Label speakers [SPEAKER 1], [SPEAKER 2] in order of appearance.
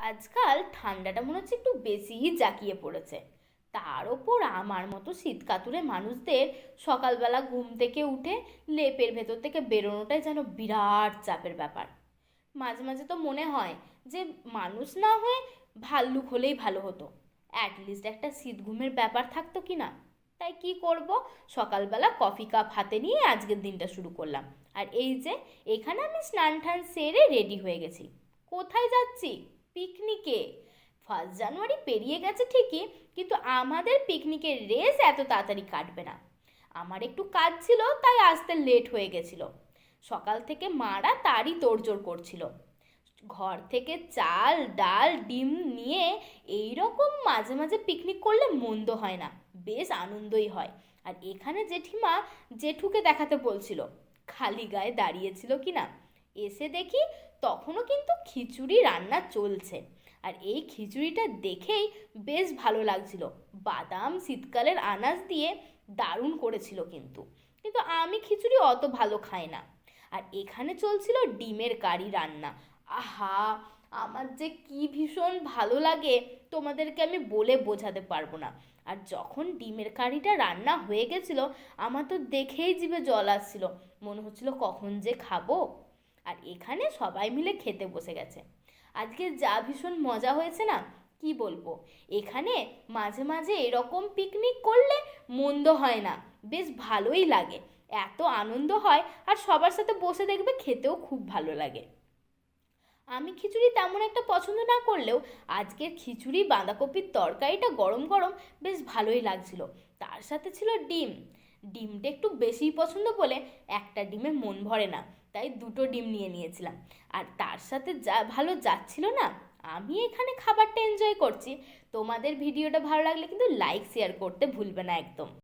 [SPEAKER 1] আজকাল ঠান্ডাটা মনে হচ্ছে একটু বেশিই জাঁকিয়ে পড়েছে। তার ওপর আমার মতো শীতকাতুরে মানুষদের সকালবেলা ঘুম থেকে উঠে লেপের ভেতর থেকে বেরোনোটাই যেন বিরাট চাপের ব্যাপার। মাঝে মাঝে তো মনে হয় যে মানুষ না হয়ে ভাল্লুক হলেই ভালো হতো, অ্যাটলিস্ট একটা শীত ঘুমের ব্যাপার থাকতো কি না। তাই কি করব, সকালবেলা কফি কাপ হাতে নিয়ে আজকের দিনটা শুরু করলাম। আর এই যে এখানে আমি স্নান টান সেরে রেডি হয়ে গেছি। কোথায় যাচ্ছি? পিকনিকে। 1 জানুয়ারি পেরিয়ে গেছে ঠিকই, কিন্তু আমাদের পিকনিকের রেস এত তাড়াতাড়ি কাটবে না। আমার একটু কাজ ছিল তাই আসতে লেট হয়ে গেছিল। সকাল থেকে মারা তারই তোড়জোড় করছিল। ঘর থেকে চাল ডাল ডিম নিয়ে এই রকম মাঝে মাঝে পিকনিক করলে মন্দ হয় না, বেশ আনন্দই হয়। আর এখানে জেঠিমা জেঠুকে দেখাতে বলছিল, খালি গায়ে দাঁড়িয়েছিল কি না। এসে দেখি তখনও কিন্তু খিচুড়ি রান্না চলছে। আর এই খিচুড়িটা দেখেই বেশ ভালো লাগছিল। বাদাম শীতকালের আনাজ দিয়ে দারুণ করেছিল কিন্তু। কিন্তু আমি খিচুড়ি অত ভালো খাই না। আর এখানে চলছিল ডিমের কারি রান্না। আহা, আমার যে কি ভীষণ ভালো লাগে, তোমাদেরকে আমি বলে বোঝাতে পারবো না। আর যখন ডিমের কারিটা রান্না হয়ে গেছিল, আমার তো দেখেই জিভে জল আসছিল, মনে হচ্ছিল কখন যে খাবো। আর এখানে সবাই মিলে খেতে বসে গেছে। আজকে যা ভীষণ মজা হয়েছে না, কি বলবো। এখানে মাঝে মাঝে এরকম পিকনিক করলে মন্দ হয় না, বেশ ভালোই লাগে। এত আনন্দ হয়, আর সবার সাথে বসে দেখবে খেতেও খুব ভালো লাগে। আমি খিচুড়ি তেমন একটা পছন্দ না করলেও আজকের খিচুড়ি বাঁধাকপির তরকারিটা গরম গরম বেশ ভালোই লাগছিল। তার সাথে ছিল ডিম। ডিমটা একটু বেশিই পছন্দ বলে একটা ডিমে মন ভরে না, তাই 2টো ডিম নিয়ে নিয়েছিলাম। আর তার সাথে যা ভালো যাচ্ছিল না, আমি এখানে খাবারটা এনজয় করছি। তোমাদের ভিডিওটা ভালো লাগলে কিন্তু লাইক শেয়ার করতে ভুলবে না একদম।